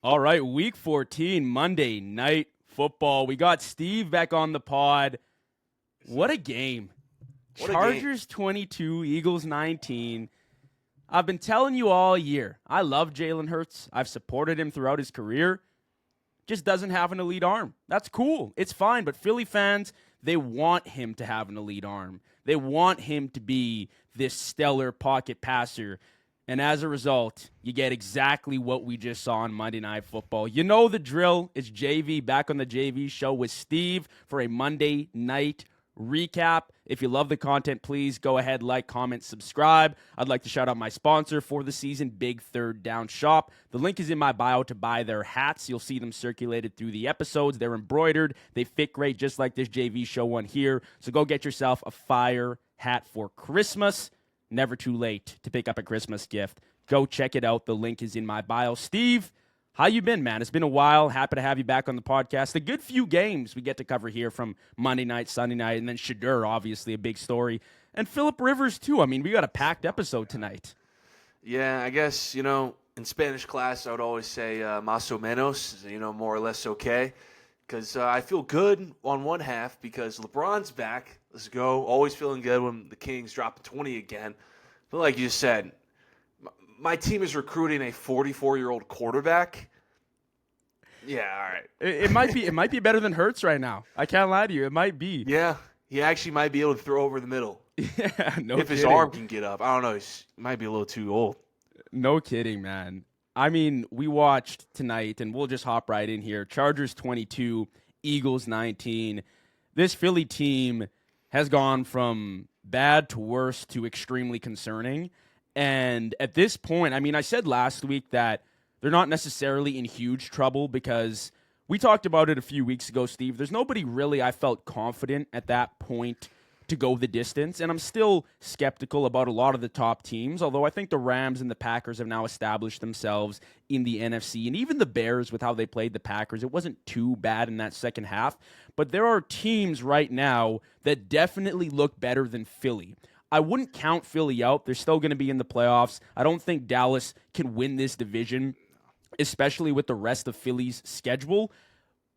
All right, week 14, Monday night football. We got Steve back on the pod. What a game. What a game. Chargers 22, Eagles 19. I've been telling you all year, I love Jalen Hurts. I've supported him throughout his career. Just doesn't have an elite arm. That's cool. It's fine, but Philly fans, they want him to have an elite arm. They want him to be this stellar pocket passer. And as a result, you get exactly what we just saw on Monday Night Football. You know the drill. It's JV back on the JV show with Steve for a Monday night recap. If you love the content, please go ahead, like, comment, subscribe. I'd like to shout out my sponsor for the season, Big Third Down Shop. The link is in my bio to buy their hats. You'll see them circulated through the episodes. They're embroidered. They fit great, just like this JV show one here. So go get yourself a fire hat for Christmas. Never too late to pick up a Christmas gift. Go check it out. The link is in my bio. Steve, how you been, man? It's been a while. Happy to have you back on the podcast. A good few games we get to cover here from Monday night, Sunday night, and then Shadur, obviously a big story. And Philip Rivers, too. I mean, we got a packed episode tonight. Yeah, I guess, in Spanish class, I would always say más o menos, more or less okay. Because I feel good on one half because LeBron's back. Let's go. Always feeling good when the Kings drop 20 again. But like you said, my team is recruiting a 44-year-old quarterback. Yeah, all right. It might be better than Hurts right now. I can't lie to you. It might be. Yeah, he actually might be able to throw over the middle. Yeah, no if his kidding. arm can get up. I don't know. He might be a little too old. No kidding, man. I mean, we watched tonight, and we'll just hop right in here. Chargers 22, Eagles 19. This Philly team has gone from bad to worse to extremely concerning. And at this point, I mean, I said last week that they're not necessarily in huge trouble because we talked about it a few weeks ago, Steve. There's nobody really I felt confident at that point to go the distance, and I'm still skeptical about a lot of the top teams, although I think the Rams and the Packers have now established themselves in the NFC, and even the Bears with how they played the Packers, it wasn't too bad in that second half, but there are teams right now that definitely look better than Philly. I wouldn't count Philly out. They're still going to be in the playoffs. I don't think Dallas can win this division, especially with the rest of Philly's schedule.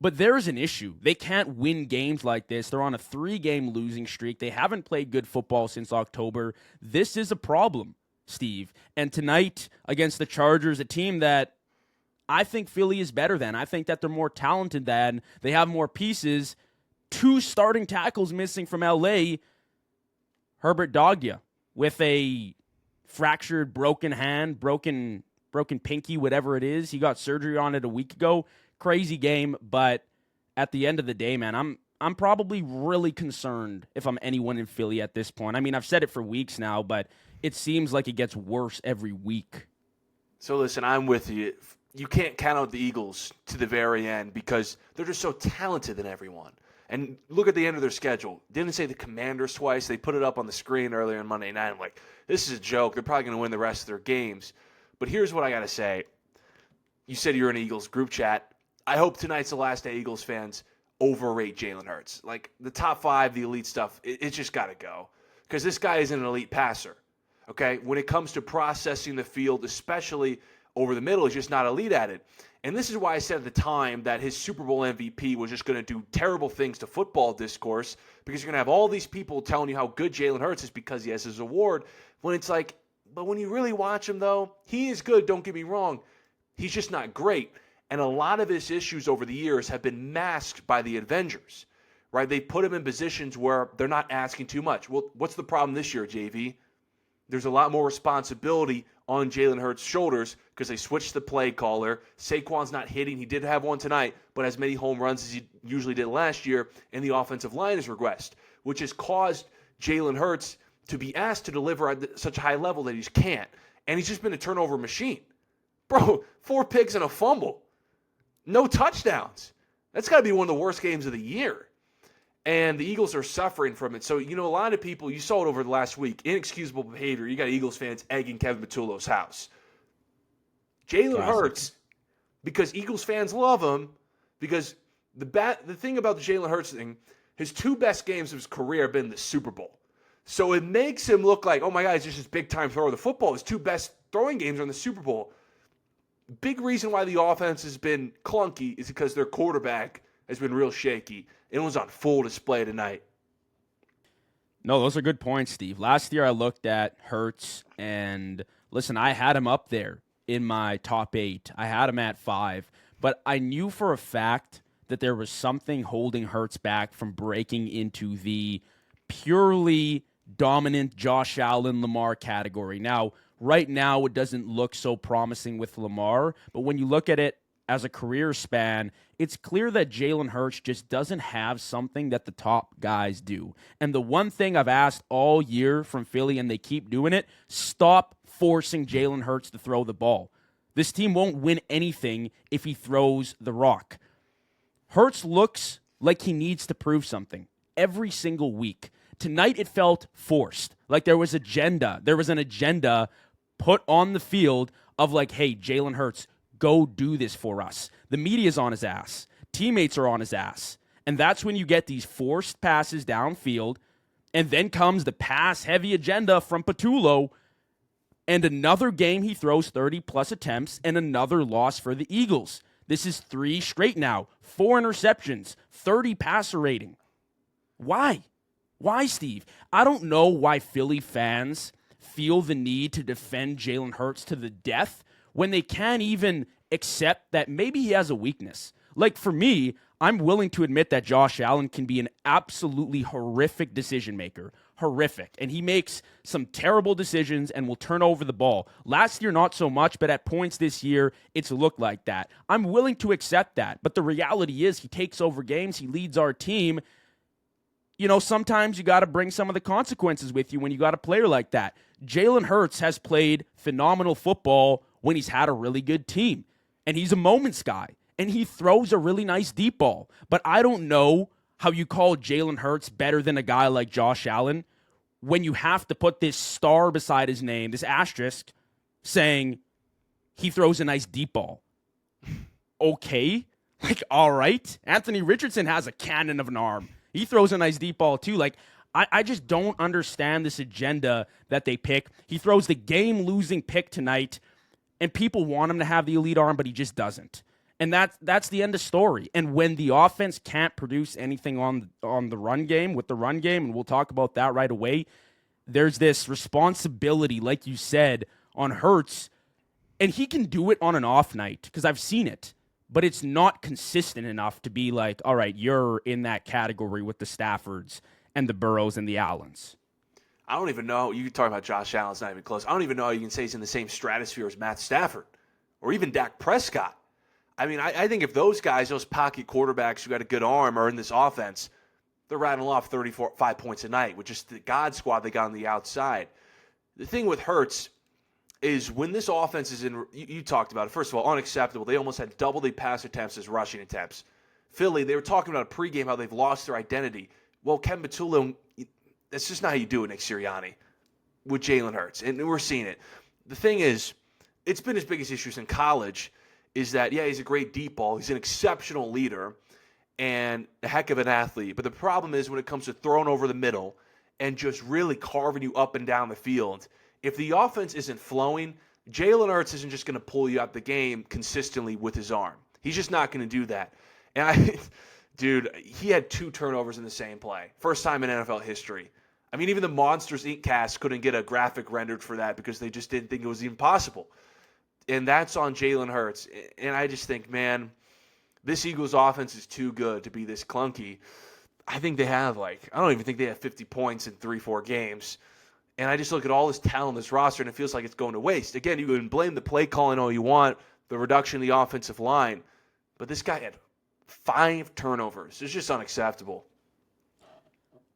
But there is an issue. They can't win games like this. They're on a 3-game losing streak. They haven't played good football since October. This is a problem, Steve. And tonight against the Chargers, a team that I think Philly is better than. I think that they're more talented than. They have more pieces. 2 starting tackles missing from LA. Herbert dogged you with a fractured, broken hand, broken pinky, whatever it is. He got surgery on it a week ago. Crazy game, but at the end of the day, man, I'm probably really concerned if I'm anyone in Philly at this point. I mean, I've said it for weeks now, but it seems like it gets worse every week. So listen, I'm with you. You can't count out the Eagles to the very end because they're just so talented than everyone. And look at the end of their schedule. Didn't say the Commanders twice. They put it up on the screen earlier on Monday night. I'm like, this is a joke. They're probably going to win the rest of their games. But here's what I got to say. You said you're in an Eagles group chat. I hope tonight's the last day Eagles fans overrate Jalen Hurts. Like, the top 5, the elite stuff, it's just got to go. Because this guy isn't an elite passer, okay? When it comes to processing the field, especially over the middle, he's just not elite at it. And this is why I said at the time that his Super Bowl MVP was just going to do terrible things to football discourse because you're going to have all these people telling you how good Jalen Hurts is because he has his award, when it's like, but when you really watch him, though, he is good, don't get me wrong. He's just not great. And a lot of his issues over the years have been masked by the Avengers, right? They put him in positions where they're not asking too much. Well, what's the problem this year, JV? There's a lot more responsibility on Jalen Hurts' shoulders because they switched the play caller. Saquon's not hitting. He did have one tonight, but as many home runs as he usually did last year, and the offensive line has regressed, which has caused Jalen Hurts to be asked to deliver at such a high level that he just can't. And he's just been a turnover machine. Bro, 4 picks and a fumble. No touchdowns. That's got to be one of the worst games of the year. And the Eagles are suffering from it. So, a lot of people, you saw it over the last week, inexcusable behavior. You got Eagles fans egging Kevin Patullo's house. Jalen Hurts, because Eagles fans love him, because the thing about the Jalen Hurts thing, his 2 best games of his career have been the Super Bowl. So it makes him look like, oh my God, he's just this big-time thrower of the football. His 2 best throwing games are in the Super Bowl. Big reason why the offense has been clunky is because their quarterback has been real shaky. It was on full display tonight. No, those are good points, Steve. Last year I looked at Hurts, and listen, I had him up there in my top 8. I had him at 5, but I knew for a fact that there was something holding Hurts back from breaking into the purely dominant Josh Allen Lamar category. Now, right now it doesn't look so promising with Lamar, but when you look at it as a career span, it's clear that Jalen Hurts just doesn't have something that the top guys do. And the one thing I've asked all year from Philly, and they keep doing it, stop forcing Jalen Hurts to throw the ball. This team won't win anything if he throws the rock. Hurts looks like he needs to prove something every single week. Tonight it felt forced, like there was agenda. There was an agenda put on the field of like, hey, Jalen Hurts, go do this for us. The media's on his ass. Teammates are on his ass. And that's when you get these forced passes downfield, and then comes the pass-heavy agenda from Patullo, and another game he throws 30-plus attempts, and another loss for the Eagles. This is 3 straight now. 4 interceptions, 30 passer rating. Why? Why, Steve? I don't know why Philly fans feel the need to defend Jalen Hurts to the death when they can't even accept that maybe he has a weakness. Like, for me, I'm willing to admit that Josh Allen can be an absolutely horrific decision maker. Horrific. And he makes some terrible decisions and will turn over the ball. Last year, not so much, but at points this year, it's looked like that. I'm willing to accept that. But the reality is he takes over games. He leads our team. You know, sometimes you got to bring some of the consequences with you when you got a player like that. Jalen Hurts has played phenomenal football when he's had a really good team. And he's a moments guy. And he throws a really nice deep ball. But I don't know how you call Jalen Hurts better than a guy like Josh Allen when you have to put this star beside his name, this asterisk, saying he throws a nice deep ball. Okay. Like, all right. Anthony Richardson has a cannon of an arm. He throws a nice deep ball too. Like, I just don't understand this agenda that they pick. He throws the game-losing pick tonight, and people want him to have the elite arm, but he just doesn't. And that's the end of story. And when the offense can't produce anything on the run game, with the run game, and we'll talk about that right away, there's this responsibility, like you said, on Hurts, and he can do it on an off night, because I've seen it. But it's not consistent enough to be like, all right, you're in that category with the Staffords and the Burrows and the Allens. I don't even know. You talk about Josh Allen, it's not even close. I don't even know how you can say he's in the same stratosphere as Matt Stafford or even Dak Prescott. I mean, I think if those guys, those pocket quarterbacks who got a good arm are in this offense, they're rattling off 5 points a night with just the God squad they got on the outside. The thing with Hurts is when this offense is in, you talked about it, first of all, unacceptable. They almost had double the pass attempts as rushing attempts. Philly, they were talking about a pregame how they've lost their identity. Well, Ken Patullo, that's just not how you do it, Nick Sirianni, with Jalen Hurts. And we're seeing it. The thing is, it's been his biggest issues in college is that, yeah, he's a great deep ball. He's an exceptional leader and a heck of an athlete. But the problem is when it comes to throwing over the middle and just really carving you up and down the field, if the offense isn't flowing, Jalen Hurts isn't just going to pull you out the game consistently with his arm. He's just not going to do that. And dude, he had 2 turnovers in the same play. First time in NFL history. I mean, even the Monsters Inc. cast couldn't get a graphic rendered for that because they just didn't think it was even possible. And that's on Jalen Hurts. And I just think, man, this Eagles offense is too good to be this clunky. I think they have I don't even think they have 50 points in 3-4 games. And I just look at all this talent on this roster, and it feels like it's going to waste. Again, you can blame the play calling all you want, the reduction in the offensive line. But this guy had 5 turnovers. It's just unacceptable.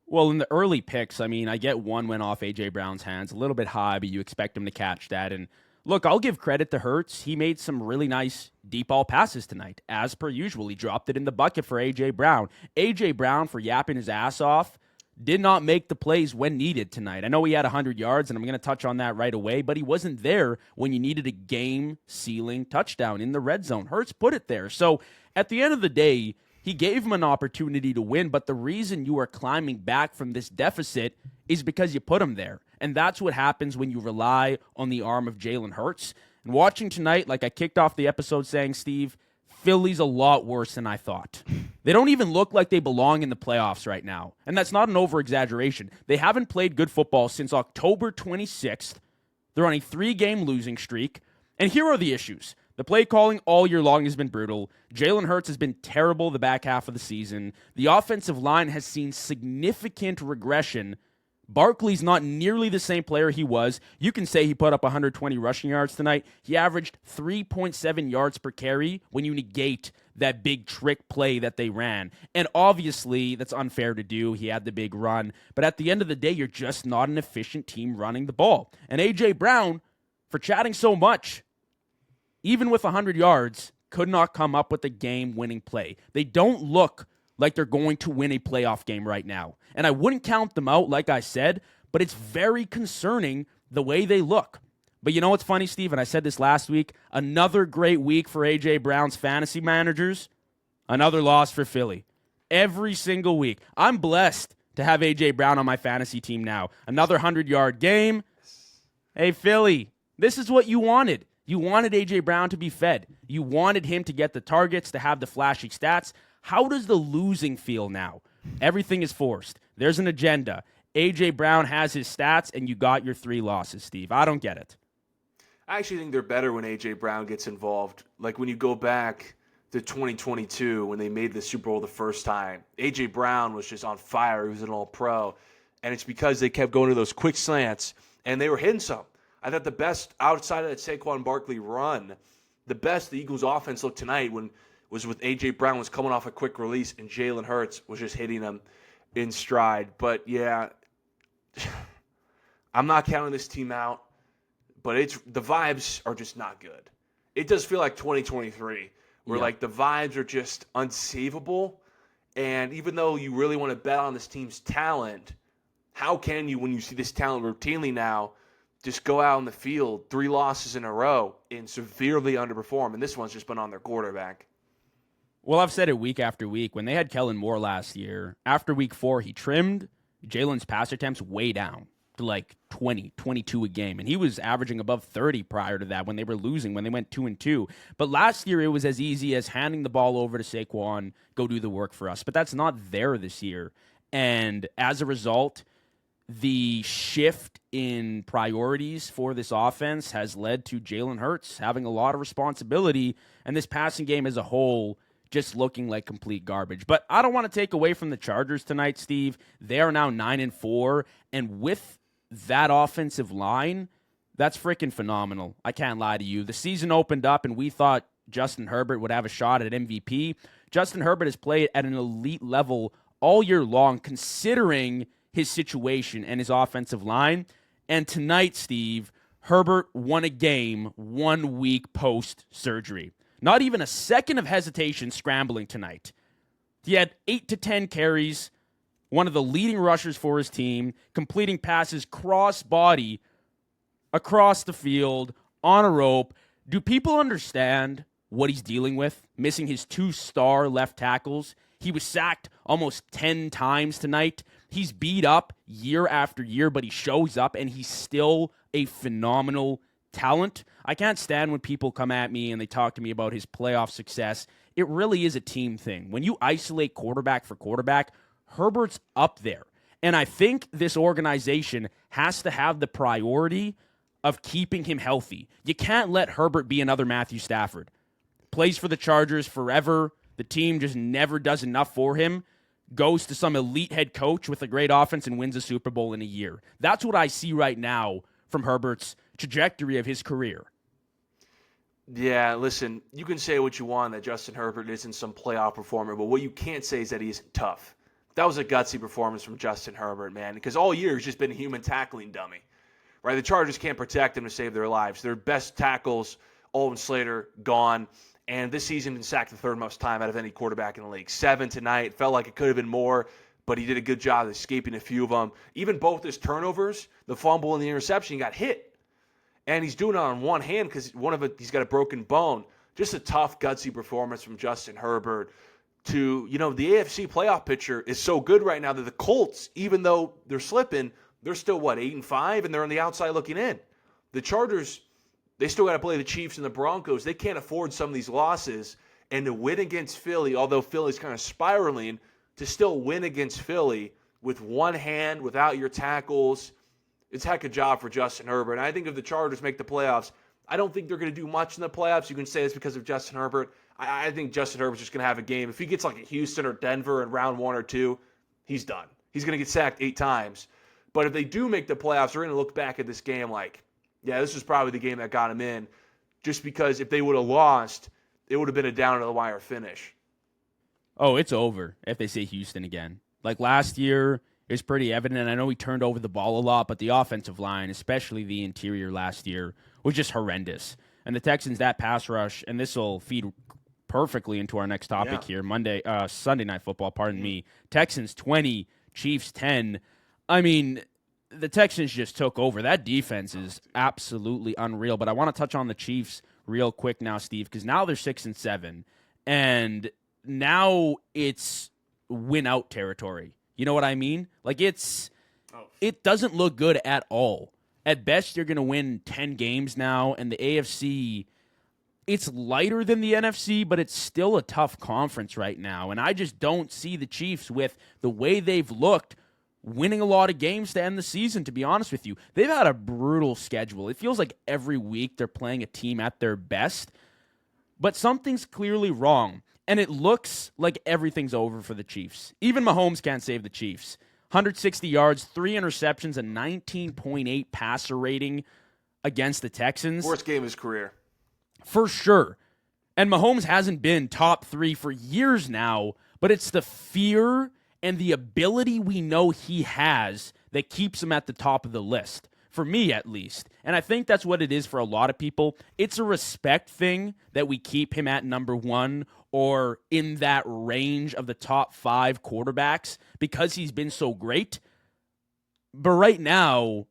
Well, in the early picks, I mean, I get one went off A.J. Brown's hands, a little bit high, but you expect him to catch that. And look, I'll give credit to Hurts. He made some really nice deep ball passes tonight. As per usual, he dropped it in the bucket for A.J. Brown. A.J. Brown, for yapping his ass off, did not make the plays when needed tonight. I know he had 100 yards, and I'm going to touch on that right away, but he wasn't there when you needed a game-sealing touchdown in the red zone. Hurts put it there. So at the end of the day, he gave him an opportunity to win, but the reason you are climbing back from this deficit is because you put him there. And that's what happens when you rely on the arm of Jalen Hurts. And watching tonight, like I kicked off the episode saying, Steve, Philly's a lot worse than I thought. They don't even look like they belong in the playoffs right now. And that's not an over-exaggeration. They haven't played good football since October 26th. They're on a 3-game losing streak. And here are the issues. The play calling all year long has been brutal. Jalen Hurts has been terrible the back half of the season. The offensive line has seen significant regression. Barkley's not nearly the same player he was. You can say he put up 120 rushing yards tonight. He averaged 3.7 yards per carry when you negate that big trick play that they ran. And obviously, that's unfair to do. He had the big run. But at the end of the day, you're just not an efficient team running the ball. And A.J. Brown, for chatting so much, even with 100 yards, could not come up with a game-winning play. They don't look like they're going to win a playoff game right now. And I wouldn't count them out, like I said, but it's very concerning the way they look. But you know what's funny, Steve? And I said this last week, another great week for A.J. Brown's fantasy managers, another loss for Philly. Every single week. I'm blessed to have A.J. Brown on my fantasy team now. Another 100-yard game. Hey, Philly, this is what you wanted. You wanted A.J. Brown to be fed. You wanted him to get the targets, to have the flashy stats. How does the losing feel now? Everything is forced. There's an agenda. A.J. Brown has his stats, and you got your 3 losses, Steve. I don't get it. I actually think they're better when A.J. Brown gets involved. Like when you go back to 2022 when they made the Super Bowl the first time, A.J. Brown was just on fire. He was an all-pro. And it's because they kept going to those quick slants, and they were hitting some. I thought the best outside of that Saquon Barkley run, the best the Eagles offense looked tonight was with A.J. Brown was coming off a quick release and Jalen Hurts was just hitting them in stride. But, yeah, I'm not counting this team out, but the vibes are just not good. It does feel like 2023 where, like, the vibes are just unsavable. And even though you really want to bet on this team's talent, how can you, when you see this talent routinely now, just go out on the field 3 losses in a row and severely underperform? And this one's just been on their quarterback. Well, I've said it week after week. When they had Kellen Moore last year, after week 4, he trimmed Jalen's pass attempts way down to like 20, 22 a game. And he was averaging above 30 prior to that when they were losing, when they went 2-2. But last year, it was as easy as handing the ball over to Saquon, go do the work for us. But that's not there this year. And as a result, the shift in priorities for this offense has led to Jalen Hurts having a lot of responsibility, and this passing game as a whole just looking like complete garbage. But I don't want to take away from the Chargers tonight, Steve. They are now 9-4, and with that offensive line, that's freaking phenomenal. I can't lie to you. The season opened up, and we thought Justin Herbert would have a shot at MVP. Justin Herbert has played at an elite level all year long, considering his situation and his offensive line. And tonight, Steve, Herbert won a game 1 week post-surgery. Not even a second of hesitation scrambling tonight. He had 8 to 10 carries, one of the leading rushers for his team, completing passes cross-body across the field on a rope. Do people understand what he's dealing with? Missing his 2-star left tackles. He was sacked almost 10 times tonight. He's beat up year after year, but he shows up, and he's still a phenomenal talent. I can't stand when people come at me and they talk to me about his playoff success. It really is a team thing. When you isolate quarterback for quarterback, Herbert's up there. And I think this organization has to have the priority of keeping him healthy. You can't let Herbert be another Matthew Stafford. Plays for the Chargers forever. The team just never does enough for him. Goes to some elite head coach with a great offense and wins a Super Bowl in a year. That's what I see right now from Herbert's trajectory of his career. Yeah, listen, you can say what you want that Justin Herbert isn't some playoff performer, but what you can't say is that he isn't tough. That was a gutsy performance from Justin Herbert, man, because all year he's just been a human tackling dummy, right? The Chargers can't protect him to save their lives. Their best tackles, Owen Slater, gone. And this season, been sacked the 3rd most time out of any quarterback in the league. 7 tonight. Felt like it could have been more, but he did a good job of escaping a few of them. Even both his turnovers, the fumble and the interception, he got hit. And he's doing it on one hand because he's got a broken bone. Just a tough, gutsy performance from Justin Herbert. The AFC playoff picture is so good right now that the Colts, even though they're slipping, they're still, 8-5, and they're on the outside looking in. The Chargers, They still got to play the Chiefs and the Broncos. They can't afford some of these losses. And to win against Philly, although Philly's kind of spiraling, to still win against Philly with one hand, without your tackles, it's a heck of a job for Justin Herbert. And I think if the Chargers make the playoffs, I don't think they're going to do much in the playoffs. You can say it's because of Justin Herbert. I think Justin Herbert's just going to have a game. If he gets like a Houston or Denver in round 1 or 2, he's done. He's going to get sacked 8 times. But if they do make the playoffs, we're going to look back at this game like, yeah, this was probably the game that got him in. Just because if they would have lost, it would have been a down-to-the-wire finish. Oh, it's over if they say Houston again. Like last year, it was pretty evident. I know he turned over the ball a lot, but the offensive line, especially the interior last year, was just horrendous. And the Texans, that pass rush, and this will feed perfectly into our next topic here. Sunday Night Football, pardon me. Texans 20, Chiefs 10. I mean, the Texans just took over. That defense is absolutely unreal. But I want to touch on the Chiefs real quick now, Steve, because now they're 6-7, and now it's win-out territory. You know what I mean? Like, it doesn't look good at all. At best, you're going to win 10 games now, and the AFC, it's lighter than the NFC, but it's still a tough conference right now, and I just don't see the Chiefs with the way they've looked winning a lot of games to end the season, to be honest with you. They've had a brutal schedule. It feels like every week they're playing a team at their best, but something's clearly wrong, and it looks like everything's over for the Chiefs. Even Mahomes can't save the Chiefs. 160 yards, 3 interceptions, a 19.8 passer rating against the Texans. Worst game of his career. For sure. And Mahomes hasn't been top 3 for years now, but it's the fear and the ability we know he has that keeps him at the top of the list, for me at least. And I think that's what it is for a lot of people. It's a respect thing that we keep him at number 1 or in that range of the top 5 quarterbacks because he's been so great. But right now,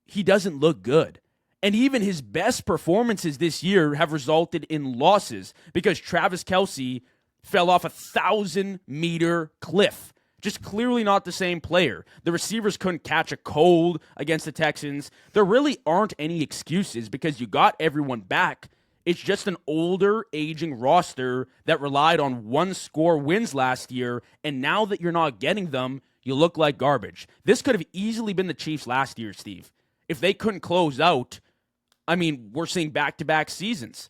he doesn't look good. And even his best performances this year have resulted in losses because Travis Kelce fell off a 1,000-meter cliff. Just clearly not the same player. The receivers couldn't catch a cold against the Texans. There really aren't any excuses because you got everyone back. It's just an older, aging roster that relied on one-score wins last year, and now that you're not getting them, you look like garbage. This could have easily been the Chiefs last year, Steve. If they couldn't close out, I mean, we're seeing back-to-back seasons.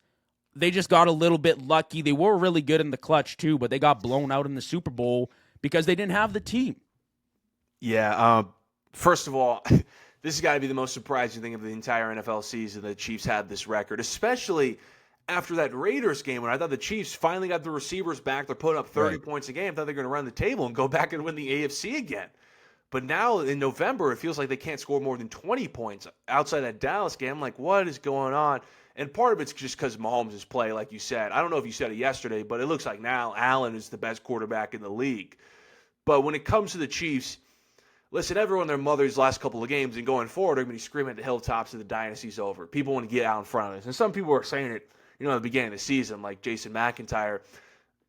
They just got a little bit lucky. They were really good in the clutch, too, but they got blown out in the Super Bowl because they didn't have the team. Yeah, first of all, this has got to be the most surprising thing of the entire NFL season that the Chiefs had this record, especially after that Raiders game when I thought the Chiefs finally got the receivers back. They're putting up 30 points a game. I thought they were going to run the table and go back and win the AFC again. But now in November, it feels like they can't score more than 20 points outside that Dallas game. I'm like, what is going on? And part of it's just because Mahomes' play, like you said. I don't know if you said it yesterday, but it looks like now Allen is the best quarterback in the league. But when it comes to the Chiefs, listen, everyone, their mother's last couple of games and going forward are going to be screaming at the hilltops that the dynasty's over. People want to get out in front of this. And some people are saying it, at the beginning of the season, like Jason McIntyre.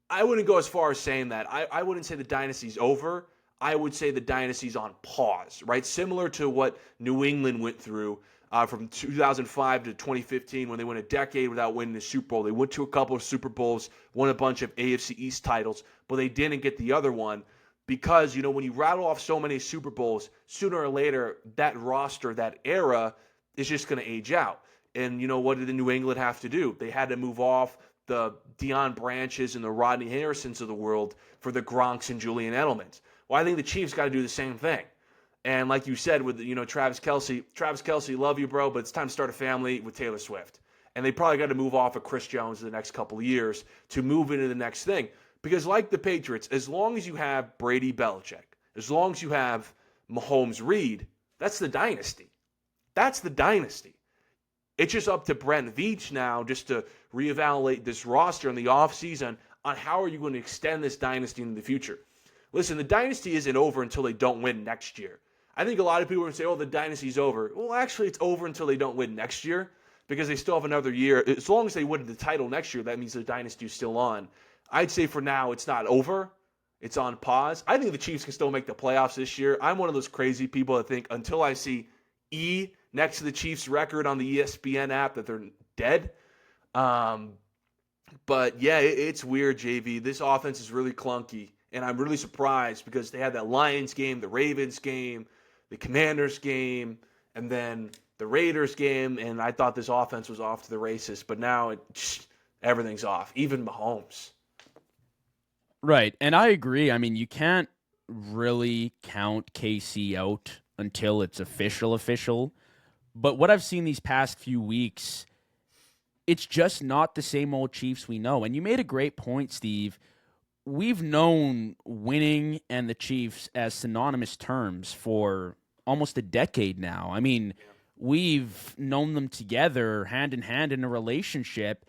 I wouldn't go as far as saying that. I wouldn't say the dynasty's over. I would say the dynasty's on pause, right? Similar to what New England went through from 2005 to 2015 when they went a decade without winning the Super Bowl. They went to a couple of Super Bowls, won a bunch of AFC East titles, but they didn't get the other one because, when you rattle off so many Super Bowls, sooner or later, that roster, that era is just going to age out. And, what did the New England have to do? They had to move off the Deion Branches and the Rodney Harrisons of the world for the Gronks and Julian Edelmans. Well, I think the Chiefs got to do the same thing. And like you said with, Travis Kelce, love you, bro, but it's time to start a family with Taylor Swift. And they probably got to move off of Chris Jones in the next couple of years to move into the next thing. Because like the Patriots, as long as you have Brady Belichick, as long as you have Mahomes Reed, that's the dynasty. That's the dynasty. It's just up to Brent Veach now just to reevaluate this roster in the offseason on how are you going to extend this dynasty into the future. Listen, the dynasty isn't over until they don't win next year. I think a lot of people are going to say, oh, the dynasty's over. Well, actually, it's over until they don't win next year because they still have another year. As long as they win the title next year, that means the dynasty's still on. I'd say for now it's not over. It's on pause. I think the Chiefs can still make the playoffs this year. I'm one of those crazy people that think until I see next to the Chiefs' record on the ESPN app that they're dead. But yeah, it's weird, JV. This offense is really clunky, and I'm really surprised because they had that Lions game, the Ravens game, the Commanders game, and then the Raiders game, and I thought this offense was off to the races, but now everything's off, even Mahomes. Right. And I agree. I mean, you can't really count KC out until it's official. But what I've seen these past few weeks, it's just not the same old Chiefs we know. And you made a great point, Steve. We've known winning and the Chiefs as synonymous terms for almost a decade now. I mean, we've known them together hand in hand in a relationship.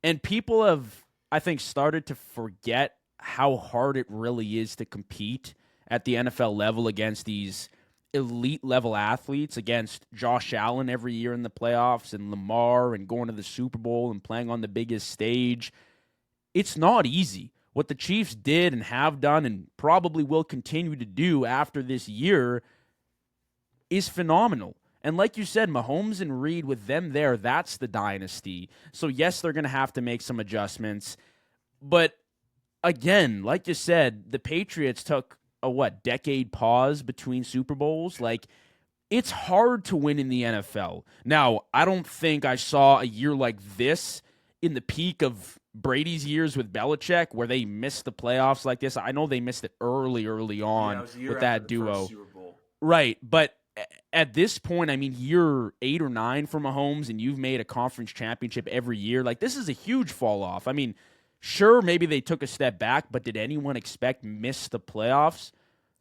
And people have, I think, started to forget how hard it really is to compete at the NFL level against these elite level athletes, against Josh Allen every year in the playoffs and Lamar and going to the Super Bowl and playing on the biggest stage. It's not easy. What the Chiefs did and have done and probably will continue to do after this year is phenomenal. And like you said, Mahomes and Reed, with them there, that's the dynasty. So yes, they're going to have to make some adjustments. But again, like you said, the Patriots took a decade pause between Super Bowls. Like, it's hard to win in the NFL. Now, I don't think I saw a year like this in the peak of Brady's years with Belichick where they missed the playoffs like this. I know they missed it early on with that duo. Right, but at this point, I mean, year 8 or 9 for Mahomes, and you've made a conference championship every year. Like, this is a huge fall off. I mean, sure, maybe they took a step back, but did anyone miss the playoffs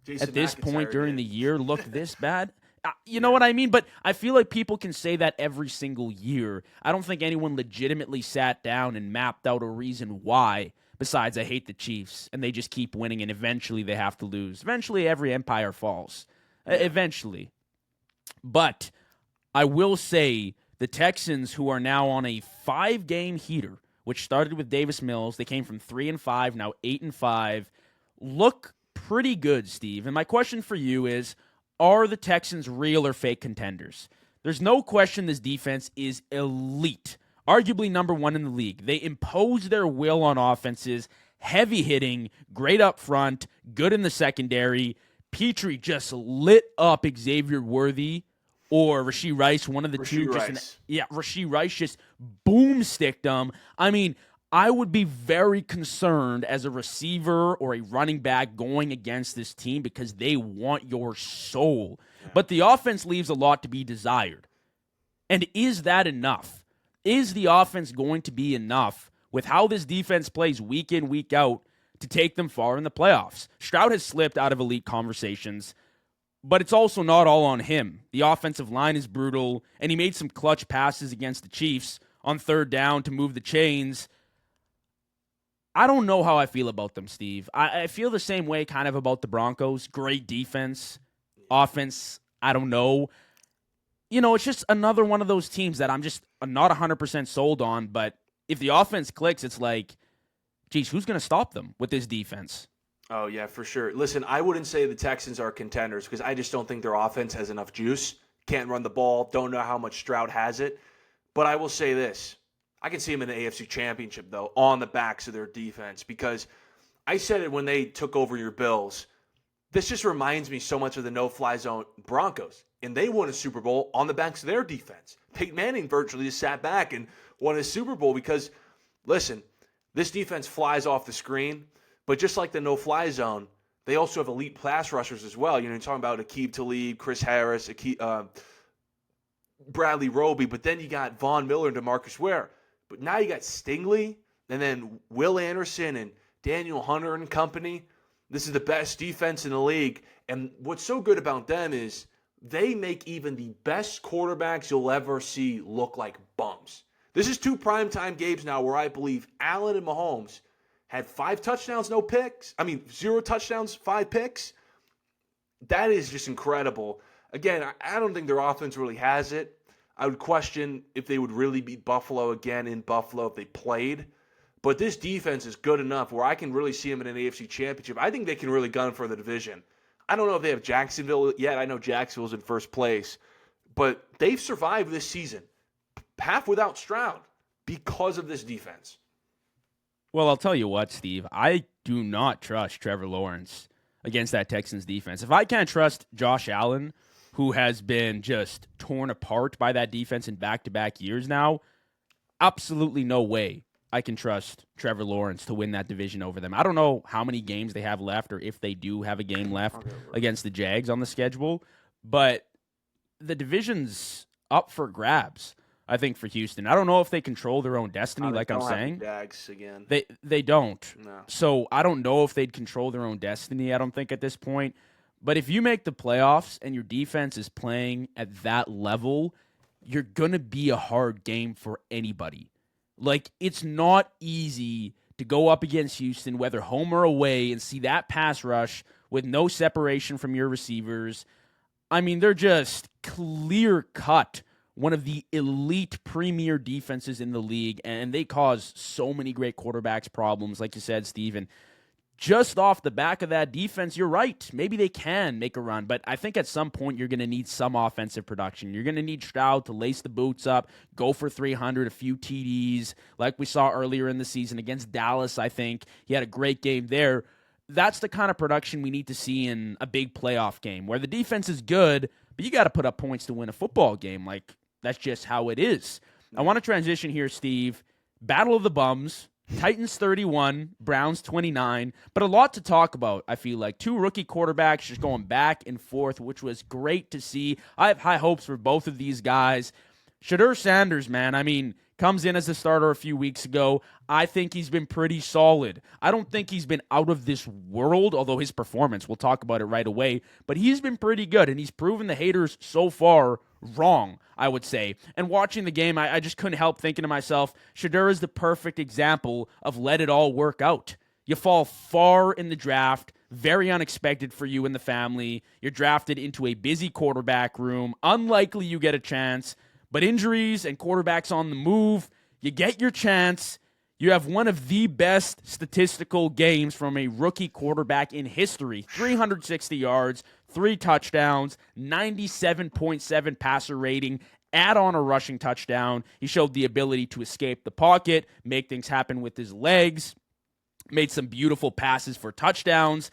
Jason at this McIntyre point during did. the year look this bad? You know what I mean? But I feel like people can say that every single year. I don't think anyone legitimately sat down and mapped out a reason why, besides I hate the Chiefs, and they just keep winning, and eventually they have to lose. Eventually, every empire falls. Eventually. But I will say the Texans, who are now on a 5-game heater, which started with Davis Mills. They came from 3-5, now 8-5. Look pretty good, Steve. And my question for you is, are the Texans real or fake contenders? There's no question this defense is elite, arguably number 1 in the league. They impose their will on offenses, heavy hitting, great up front, good in the secondary. Petrie just lit up Xavier Worthy or Rashee Rice, one of the two. Rashee Rice just boomsticked them. I mean, I would be very concerned as a receiver or a running back going against this team because they want your soul. Yeah. But the offense leaves a lot to be desired. And is that enough? Is the offense going to be enough with how this defense plays week in, week out to take them far in the playoffs? Stroud has slipped out of elite conversations, but it's also not all on him. The offensive line is brutal, and he made some clutch passes against the Chiefs on 3rd down to move the chains. I don't know how I feel about them, Steve. I feel the same way kind of about the Broncos. Great defense. Offense, I don't know. You know, it's just another one of those teams that I'm just not 100% sold on, but if the offense clicks, it's like, geez, who's going to stop them with this defense? Oh, yeah, for sure. Listen, I wouldn't say the Texans are contenders because I just don't think their offense has enough juice. Can't run the ball. Don't know how much Stroud has it. But I will say this. I can see them in the AFC Championship, though, on the backs of their defense because I said it when they took over your Bills. This just reminds me so much of the no-fly zone Broncos. And they won a Super Bowl on the backs of their defense. Peyton Manning virtually just sat back and won a Super Bowl because, listen, this defense flies off the screen. But just like the no-fly zone, they also have elite pass rushers as well. You know, you're talking about Aqib Talib, Chris Harris, Bradley Roby, but then you got Von Miller and DeMarcus Ware. But now you got Stingley, and then Will Anderson and Daniel Hunter and company. This is the best defense in the league. And what's so good about them is they make even the best quarterbacks you'll ever see look like bums. This is 2 primetime games now where I believe Allen and Mahomes had 5 touchdowns, no picks. 0 touchdowns, 5 picks. That is just incredible. Again, I don't think their offense really has it. I would question if they would really beat Buffalo again in Buffalo if they played. But this defense is good enough where I can really see them in an AFC Championship. I think they can really gun for the division. I don't know if they have Jacksonville yet. I know Jacksonville's in first place. But they've survived this season, half without Stroud, because of this defense. Well, I'll tell you what, Steve. I do not trust Trevor Lawrence against that Texans defense. If I can't trust Josh Allen, who has been just torn apart by that defense in back-to-back years now, absolutely no way I can trust Trevor Lawrence to win that division over them. I don't know how many games they have left or if they do have a game left against the Jags on the schedule, but the division's up for grabs, I think, for Houston. I don't know if they control their own destiny, like I'm saying. Jags again. They don't. No. So I don't know if they'd control their own destiny, I don't think, at this point. But if you make the playoffs and your defense is playing at that level, you're going to be a hard game for anybody. Like, it's not easy to go up against Houston, whether home or away, and see that pass rush with no separation from your receivers. I mean, they're just clear-cut one of the elite premier defenses in the league, and they cause so many great quarterbacks problems, like you said, Steven. Just off the back of that defense, you're right. Maybe they can make a run, but I think at some point you're going to need some offensive production. You're going to need Stroud to lace the boots up, go for 300, a few TDs, like we saw earlier in the season against Dallas, I think. He had a great game there. That's the kind of production we need to see in a big playoff game, where the defense is good, but you got to put up points to win a football game. Like, that's just how it is. I want to transition here, Steve. Battle of the Bums. Titans 31, Browns 29, but a lot to talk about, I feel like. Two rookie quarterbacks just going back and forth, which was great to see. I have high hopes for both of these guys. Shedeur Sanders, man, I mean, comes in as a starter a few weeks ago. I think he's been pretty solid. I don't think he's been out of this world, although his performance, we'll talk about it right away, but he's been pretty good, and he's proven the haters so far wrong, I would say. And watching the game, I just couldn't help thinking to myself, Shedeur is the perfect example of let it all work out. You fall far in the draft, very unexpected for you and the family. You're drafted into a busy quarterback room. Unlikely you get a chance, but injuries and quarterbacks on the move, you get your chance. You have one of the best statistical games from a rookie quarterback in history. 360 yards, 3 touchdowns, 97.7 passer rating, add on a rushing touchdown. He showed the ability to escape the pocket, make things happen with his legs, made some beautiful passes for touchdowns.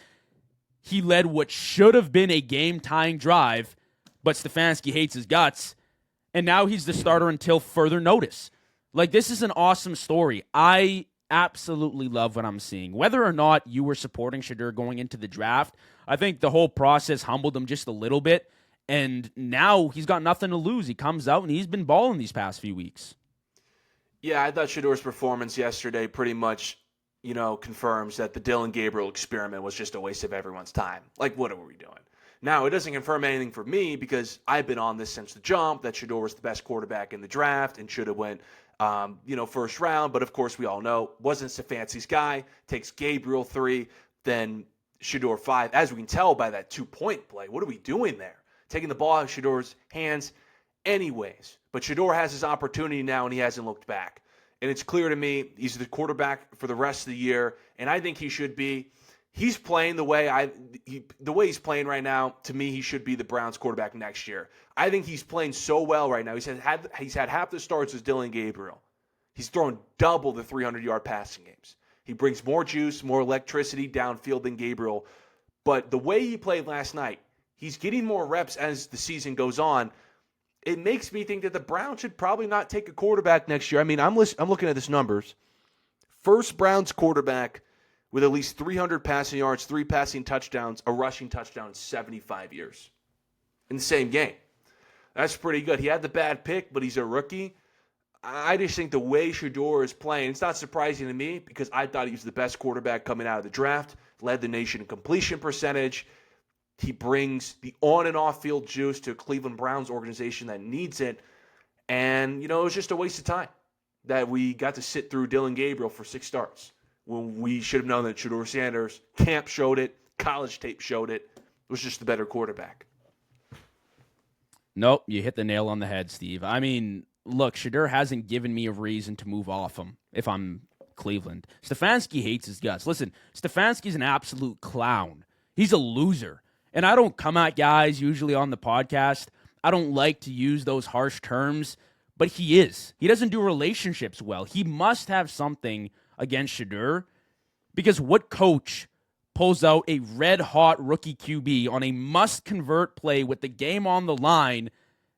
He led what should have been a game-tying drive, but Stefanski hates his guts, and now he's the starter until further notice. Like, this is an awesome story. I absolutely love what I'm seeing. Whether or not you were supporting Shedeur going into the draft, I think the whole process humbled him just a little bit, and now he's got nothing to lose. He comes out, and he's been balling these past few weeks. Yeah, I thought Shadeur's performance yesterday pretty much, confirms that the Dylan Gabriel experiment was just a waste of everyone's time. Like, what are we doing? Now, it doesn't confirm anything for me because I've been on this since the jump, that Shedeur was the best quarterback in the draft and should have went first round, but of course we all know wasn't Stefanski's guy. Takes Gabriel 3, then Shedeur 5. As we can tell by that 2-point play, what are we doing there? Taking the ball out of Shadeur's hands, anyways. But Shedeur has his opportunity now, and he hasn't looked back. And it's clear to me he's the quarterback for the rest of the year, and I think he should be. He's playing the way he's playing right now. To me, he should be the Browns quarterback next year. I think he's playing so well right now. He's had half the starts as Dylan Gabriel. He's thrown double the 300-yard passing games. He brings more juice, more electricity downfield than Gabriel. But the way he played last night, he's getting more reps as the season goes on. It makes me think that the Browns should probably not take a quarterback next year. I mean, I'm looking at his numbers. First Browns quarterback with at least 300 passing yards, 3 passing touchdowns, a rushing touchdown in 75 years in the same game. That's pretty good. He had the bad pick, but he's a rookie. I just think the way Shedeur is playing, it's not surprising to me because I thought he was the best quarterback coming out of the draft, led the nation in completion percentage. He brings the on and off field juice to a Cleveland Browns organization that needs it. And, it was just a waste of time that we got to sit through Dylan Gabriel for 6 starts. When we should have known that Shedeur Sanders, camp showed it, college tape showed it, was just the better quarterback. Nope, you hit the nail on the head, Steve. I mean, look, Shedeur hasn't given me a reason to move off him if I'm Cleveland. Stefanski hates his guts. Listen, Stefanski's an absolute clown. He's a loser. And I don't come at guys usually on the podcast. I don't like to use those harsh terms, but he is. He doesn't do relationships well. He must have something against Shedeur, because what coach pulls out a red-hot rookie QB on a must-convert play with the game on the line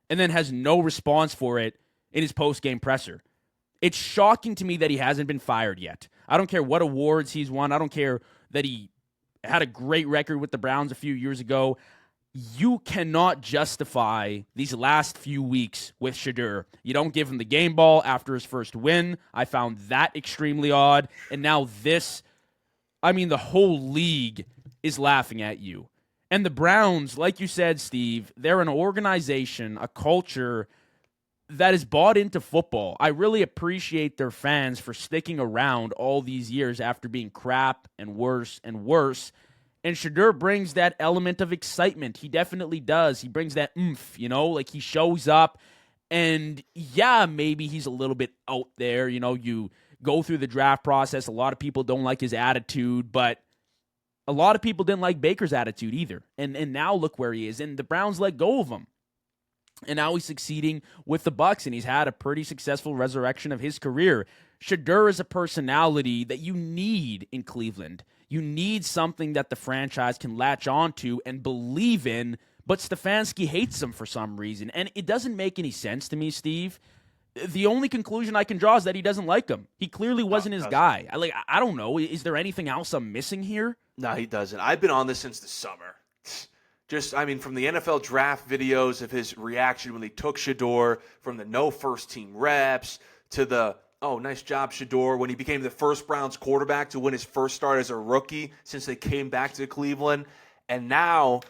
and then has no response for it in his post-game presser? It's shocking to me that he hasn't been fired yet. I don't care what awards he's won. I don't care that he had a great record with the Browns a few years ago. You cannot justify these last few weeks with Shedeur. You don't give him the game ball after his first win. I found that extremely odd. And now this, I mean, the whole league is laughing at you. And the Browns, like you said, Steve, they're an organization, a culture that is bought into football. I really appreciate their fans for sticking around all these years after being crap and worse and worse. And Shedeur brings that element of excitement. He definitely does. He brings that oomph, like he shows up. And yeah, maybe he's a little bit out there. You go through the draft process. A lot of people don't like his attitude, but a lot of people didn't like Baker's attitude either. And now look where he is. And the Browns let go of him. And now he's succeeding with the Bucs, and he's had a pretty successful resurrection of his career. Shedeur is a personality that you need in Cleveland. You need something that the franchise can latch onto and believe in, but Stefanski hates him for some reason. And it doesn't make any sense to me, Steve. The only conclusion I can draw is that he doesn't like him. He clearly wasn't his guy. I don't know. Is there anything else I'm missing here? No, he doesn't. I've been on this since the summer. From the NFL draft videos of his reaction when they took Shedeur, from the no first-team reps to the, oh, nice job, Shedeur, when he became the first Browns quarterback to win his first start as a rookie since they came back to Cleveland. And now,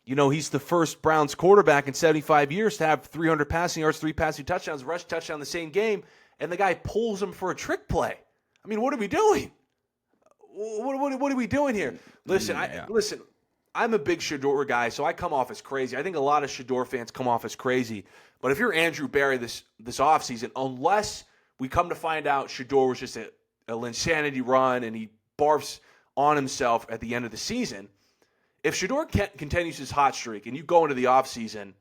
he's the first Browns quarterback in 75 years to have 300 passing yards, 3 passing touchdowns, rush touchdown the same game, and the guy pulls him for a trick play. I mean, what are we doing? What are we doing here? Listen, I'm a big Shedeur guy, so I come off as crazy. I think a lot of Shedeur fans come off as crazy. But if you're Andrew Berry this offseason, unless we come to find out Shedeur was just an insanity run and he barfs on himself at the end of the season, if Shedeur continues his hot streak and you go into the offseason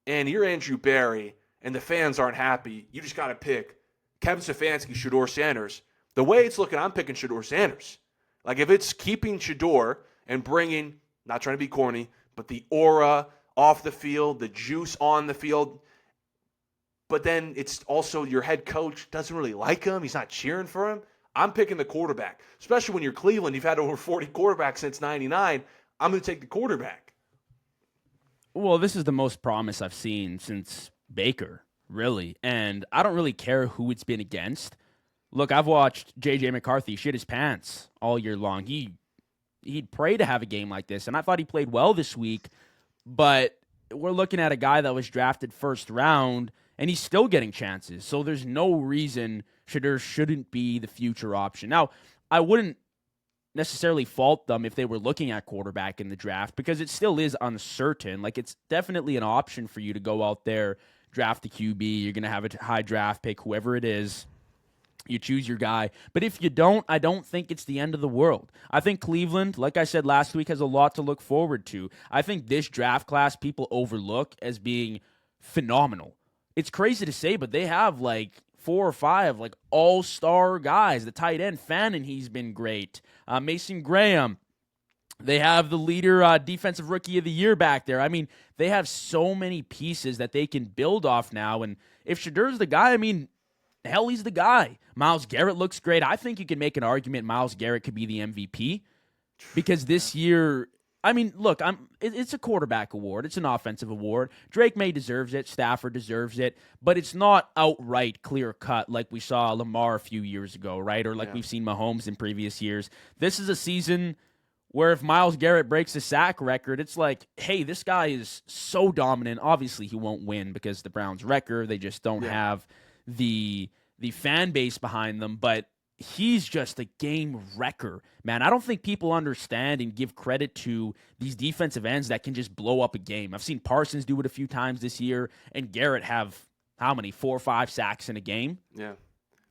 and you're Andrew Berry and the fans aren't happy, you just got to pick Kevin Stefanski, Shedeur Sanders. The way it's looking, I'm picking Shedeur Sanders. Like, if it's keeping Shedeur and bringing, not trying to be corny, but the aura off the field, the juice on the field, but then it's also your head coach doesn't really like him. He's not cheering for him. I'm picking the quarterback, especially when you're Cleveland. You've had over 40 quarterbacks since 99. I'm going to take the quarterback. Well, this is the most promise I've seen since Baker, really. And I don't really care who it's been against. Look, I've watched J.J. McCarthy shit his pants all year long. He'd pray to have a game like this, and I thought he played well this week, but we're looking at a guy that was drafted first round, and he's still getting chances. So there's no reason Shedeur shouldn't be the future option. Now, I wouldn't necessarily fault them if they were looking at quarterback in the draft, because it still is uncertain. Like, it's definitely an option for you to go out there, draft the QB. You're going to have a high draft pick, whoever it is. You choose your guy. But if you don't, I don't think it's the end of the world. I think Cleveland, like I said last week, has a lot to look forward to. I think this draft class people overlook as being phenomenal. It's crazy to say, but they have 4 or 5 all-star guys. The tight end, Fannin, he's been great. Mason Graham. They have the leader defensive rookie of the year back there. I mean, they have so many pieces that they can build off now. And if Shadeur's the guy, I mean, hell, he's the guy. Myles Garrett looks great. I think you can make an argument Myles Garrett could be the MVP because this year, I mean, look, it's a quarterback award. It's an offensive award. Drake May deserves it. Stafford deserves it. But it's not outright clear-cut like we saw Lamar a few years ago, right? Or like we've seen Mahomes in previous years. This is a season where if Myles Garrett breaks the sack record, it's like, hey, this guy is so dominant. Obviously, he won't win because the Browns' record, they just don't have the fan base behind them, but he's just a game wrecker, man. I don't think people understand and give credit to these defensive ends that can just blow up a game. I've seen Parsons do it a few times this year, and Garrett have, how many, 4 or 5 sacks in a game? Yeah.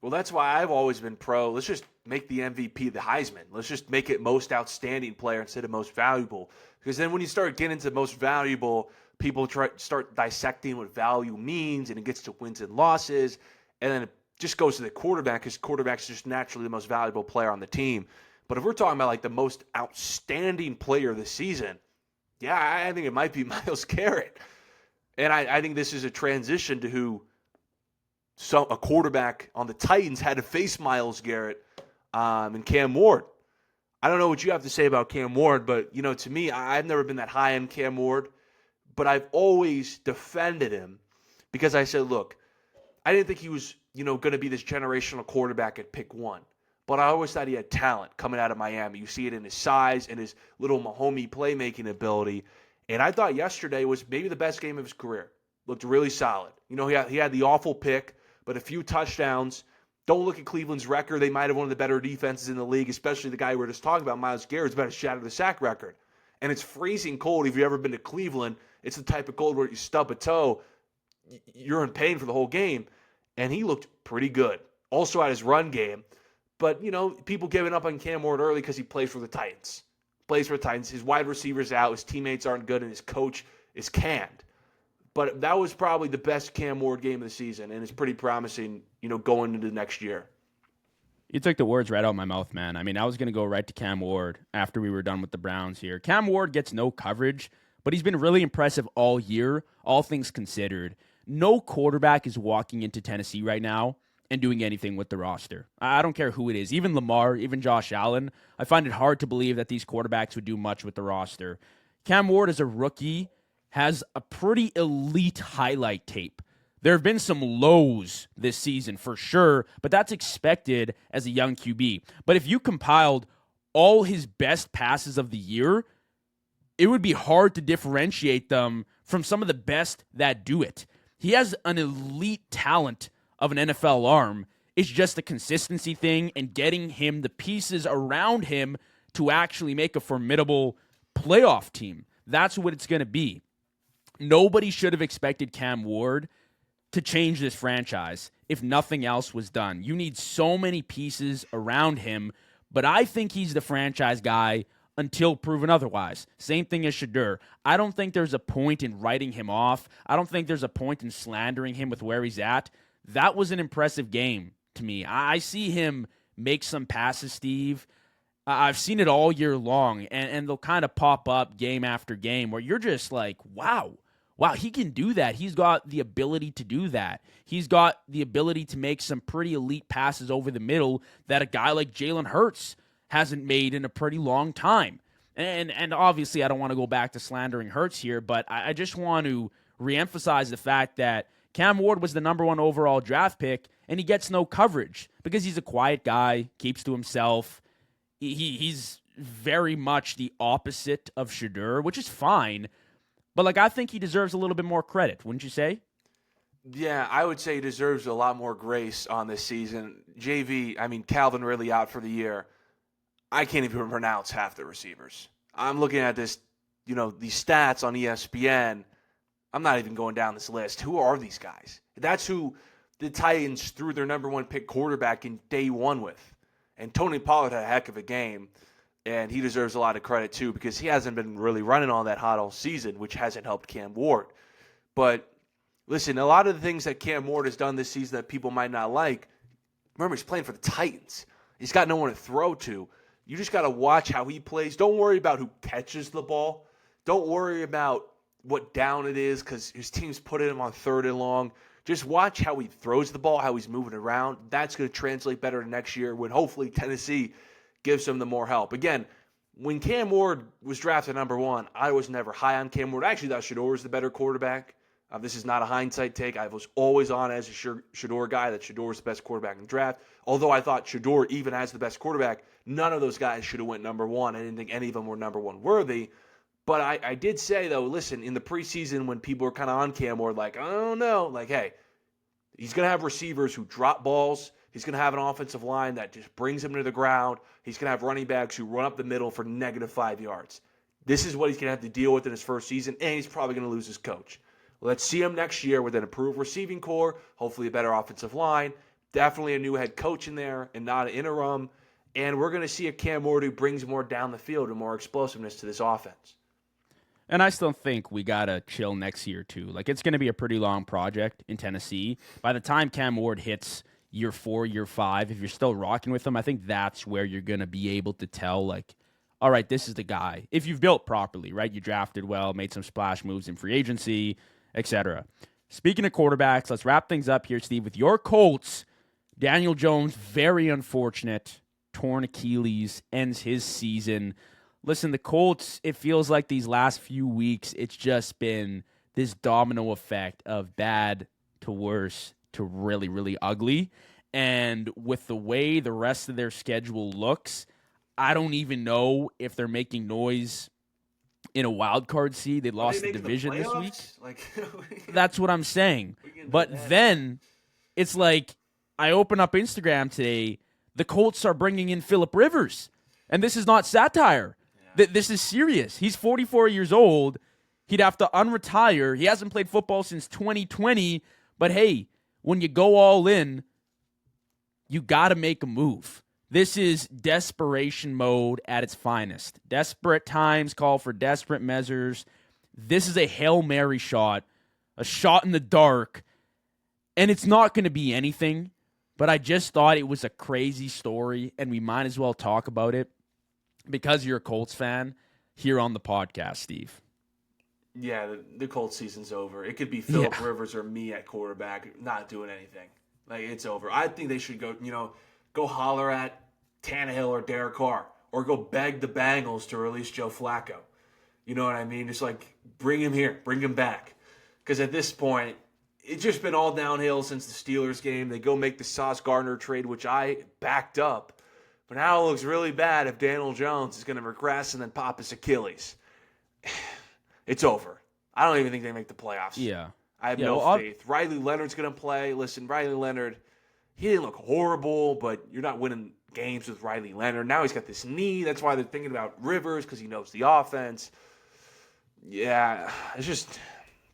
Well, that's why I've always been pro. Let's just make the MVP the Heisman. Let's just make it most outstanding player instead of most valuable. Because then when you start getting into most valuable, people start dissecting what value means, and it gets to wins and losses, and then it just goes to the quarterback because quarterback's just naturally the most valuable player on the team. But if we're talking about like the most outstanding player this season, yeah, I think it might be Myles Garrett. And I think this is a transition to who a quarterback on the Titans had to face Myles Garrett and Cam Ward. I don't know what you have to say about Cam Ward, but, to me, I've never been that high on Cam Ward, but I've always defended him because I said, look, I didn't think he was, going to be this generational quarterback at pick 1. But I always thought he had talent coming out of Miami. You see it in his size and his little Mahomes playmaking ability. And I thought yesterday was maybe the best game of his career. Looked really solid. He had the awful pick, but a few touchdowns. Don't look at Cleveland's record. They might have one of the better defenses in the league, especially the guy we were just talking about, Myles Garrett's about to shatter the sack record. And it's freezing cold if you've ever been to Cleveland. It's the type of cold where you stub a toe, you're in pain for the whole game. And he looked pretty good. Also had his run game. But, people giving up on Cam Ward early because he plays for the Titans. His wide receiver's out, his teammates aren't good, and his coach is canned. But that was probably the best Cam Ward game of the season, and it's pretty promising, going into the next year. You took the words right out of my mouth, man. I mean, I was going to go right to Cam Ward after we were done with the Browns here. Cam Ward gets no coverage, but he's been really impressive all year, all things considered. No quarterback is walking into Tennessee right now and doing anything with the roster. I don't care who it is. Even Lamar, even Josh Allen. I find it hard to believe that these quarterbacks would do much with the roster. Cam Ward, as a rookie, has a pretty elite highlight tape. There have been some lows this season for sure, but that's expected as a young QB. But if you compiled all his best passes of the year, it would be hard to differentiate them from some of the best that do it. He has an elite talent of an NFL arm. It's just a consistency thing and getting him the pieces around him to actually make a formidable playoff team. That's what it's going to be. Nobody should have expected Cam Ward to change this franchise if nothing else was done. You need so many pieces around him, but I think he's the franchise guy until proven otherwise. Same thing as Shedeur. I don't think there's a point in writing him off. I don't think there's a point in slandering him with where he's at. That was an impressive game to me. I see him make some passes, Steve. I've seen it all year long, and they'll kind of pop up game after game where you're just like, wow, he can do that. He's got the ability to do that. He's got the ability to make some pretty elite passes over the middle that a guy like Jalen Hurts hasn't made in a pretty long time. And obviously, I don't want to go back to slandering Hurts here, but I just want to reemphasize the fact that Cam Ward was the number 1 overall draft pick, and he gets no coverage because he's a quiet guy, keeps to himself. He's very much the opposite of Shedeur, which is fine. But, I think he deserves a little bit more credit, wouldn't you say? Yeah, I would say he deserves a lot more grace on this season. Calvin Ridley out for the year. I can't even pronounce half the receivers. I'm looking at this, these stats on ESPN. I'm not even going down this list. Who are these guys? That's who the Titans threw their number 1 pick quarterback in day 1 with. And Tony Pollard had a heck of a game, and he deserves a lot of credit too because he hasn't been really running all that hot all season, which hasn't helped Cam Ward. But listen, a lot of the things that Cam Ward has done this season that people might not like, remember he's playing for the Titans. He's got no one to throw to. You just got to watch how he plays. Don't worry about who catches the ball. Don't worry about what down it is because his team's putting him on 3rd and long. Just watch how he throws the ball, how he's moving around. That's going to translate better to next year when hopefully Tennessee gives him the more help. Again, when Cam Ward was drafted number 1, I was never high on Cam Ward. I actually thought Shedeur was the better quarterback. This is not a hindsight take. I was always on as a Shedeur guy that Shedeur was the best quarterback in the draft. Although I thought Shedeur, even as the best quarterback, none of those guys should have went number 1. I didn't think any of them were number 1 worthy. But I did say, though, listen, in the preseason when people were kind of on Cam Ward, I don't know, hey, he's going to have receivers who drop balls. He's going to have an offensive line that just brings him to the ground. He's going to have running backs who run up the middle for -5 yards. This is what he's going to have to deal with in his first season, and he's probably going to lose his coach. Let's see him next year with an improved receiving core, hopefully a better offensive line, definitely a new head coach in there and not an interim, and we're going to see a Cam Ward who brings more down the field and more explosiveness to this offense. And I still think we got to chill next year, too. Like, it's going to be a pretty long project in Tennessee. By the time Cam Ward hits year 4, year 5, if you're still rocking with him, I think that's where you're going to be able to tell, like, all right, this is the guy. If you've built properly, right? You drafted well, made some splash moves in free agency, etc. Speaking of quarterbacks, let's wrap things up here, Steve, with your Colts. Daniel Jones, very unfortunate, torn Achilles, ends his season. Listen, the Colts, it feels like these last few weeks, it's just been this domino effect of bad to worse to really, really ugly. And with the way the rest of their schedule looks, I don't even know if they're making noise in a wild card seed. They lost the division this week. Like, That's what I'm saying. But then it's like I open up Instagram today. The Colts are bringing in Phillip Rivers. And this is not satire. This is serious. He's 44 years old. He'd have to unretire. He hasn't played football since 2020. But hey, when you go all in, you got to make a move. This is desperation mode at its finest. Desperate times call for desperate measures. This is a Hail Mary shot, a shot in the dark, and it's not going to be anything, but I just thought it was a crazy story, and we might as well talk about it because you're a Colts fan here on the podcast, Steve. Yeah, the Colts season's over. It could be Phillip Rivers or me at quarterback not doing anything. Like, it's over. I think they should go holler at Tannehill or Derek Carr, or go beg the Bengals to release Joe Flacco. You know what I mean? Just like, bring him here, bring him back. Because at this point, it's just been all downhill since the Steelers game. They go make the Sauce Gardner trade, which I backed up. But now it looks really bad if Daniel Jones is going to regress and then pop his Achilles. It's over. I don't even think they make the playoffs. Yeah. I have no faith. Riley Leonard's going to play. Listen, Riley Leonard, he didn't look horrible, but you're not winning games with Riley Leonard. Now he's got this knee. That's why they're thinking about Rivers, because he knows the offense. Yeah, it's just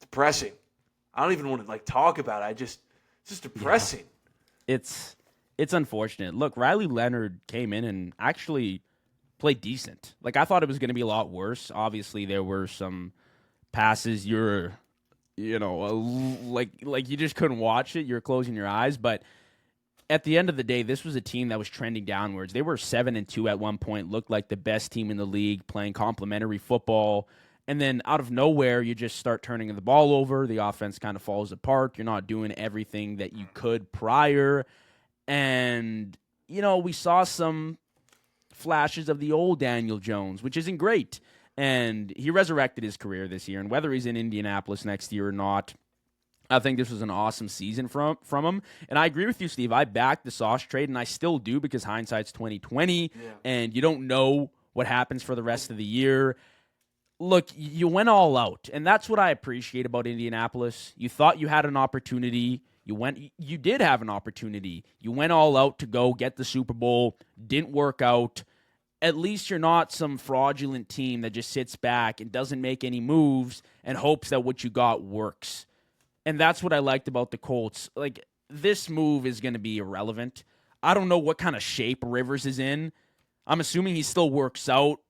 depressing. I don't even want to talk about it. It's just depressing. Yeah. It's unfortunate. Look, Riley Leonard came in and actually played decent. Like, I thought it was going to be a lot worse. Obviously, there were some passes like you just couldn't watch it. You're closing your eyes. But at the end of the day, this was a team that was trending downwards. They were 7-2 at one point, looked like the best team in the league, playing complementary football. And then out of nowhere, you just start turning the ball over. The offense kind of falls apart. You're not doing everything that you could prior. And, we saw some flashes of the old Daniel Jones, which isn't great. And he resurrected his career this year. And whether he's in Indianapolis next year or not, I think this was an awesome season from him. And I agree with you, Steve. I backed the Sauce trade, and I still do, because hindsight's 2020, and you don't know what happens for the rest of the year. Look, you went all out, and that's what I appreciate about Indianapolis. You thought you had an opportunity. You did have an opportunity. You went all out to go get the Super Bowl. Didn't work out. At least you're not some fraudulent team that just sits back and doesn't make any moves and hopes that what you got works. And that's what I liked about the Colts. Like, this move is going to be irrelevant. I don't know what kind of shape Rivers is in. I'm assuming he still works out.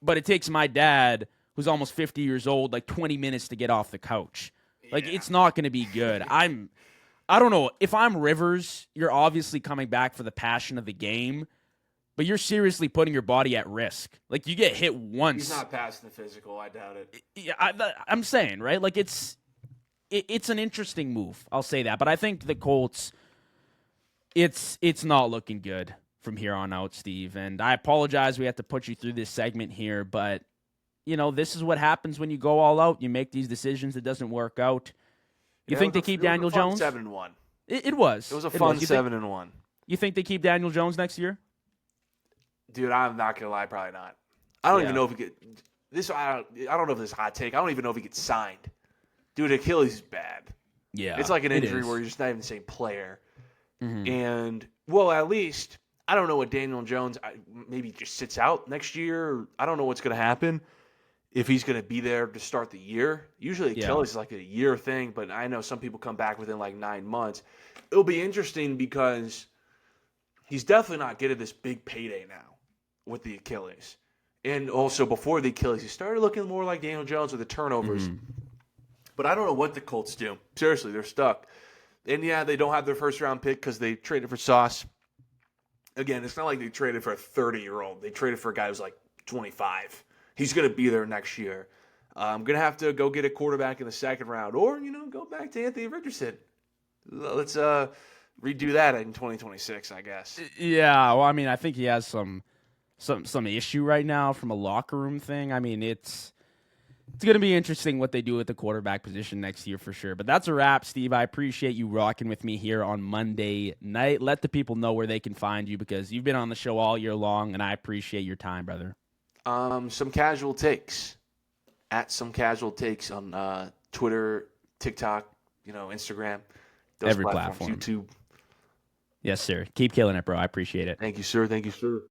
But it takes my dad, who's almost 50 years old, 20 minutes to get off the couch. It's not going to be good. I don't know. If I'm Rivers, you're obviously coming back for the passion of the game, but you're seriously putting your body at risk. You get hit once. He's not passing the physical. I doubt it. Yeah, I'm saying, right? It's an interesting move. I'll say that. But I think the Colts, it's not looking good from here on out, Steve. And I apologize we have to put you through this segment here, but, this is what happens when you go all out. You make these decisions. It doesn't work out. You think they keep Daniel Jones? 7-1. It was. It was a fun 7-1. You think they keep Daniel Jones next year? Dude, I'm not gonna lie, probably not. I don't even know if he get this. I don't know if this is a hot take. I don't even know if he gets signed. Dude, Achilles is bad. Yeah, it's like an injury where you're just not even the same player. Mm-hmm. And at least I don't know what Daniel Jones maybe just sits out next year. I don't know what's gonna happen. If he's going to be there to start the year. Usually Achilles is a year thing, but I know some people come back within 9 months. It'll be interesting because he's definitely not getting this big payday now with the Achilles. And also before the Achilles, he started looking more like Daniel Jones with the turnovers. But I don't know what the Colts do. Seriously, they're stuck. And yeah, they don't have their first round pick because they traded for Sauce. Again, it's not like they traded for a 30-year-old. They traded for a guy who's like 25. He's going to be there next year. I'm going to have to go get a quarterback in the second round or, go back to Anthony Richardson. Let's redo that in 2026, I guess. Yeah, well, I mean, I think he has some issue right now from a locker room thing. I mean, it's going to be interesting what they do with the quarterback position next year for sure. But that's a wrap, Steve. I appreciate you rocking with me here on Monday night. Let the people know where they can find you because you've been on the show all year long, and I appreciate your time, brother. Some casual takes at some casual takes on Twitter, TikTok, Instagram, those Every platforms, platform. YouTube. Yes, sir. Keep killing it, bro. I appreciate it. Thank you, sir. Thank you, sir.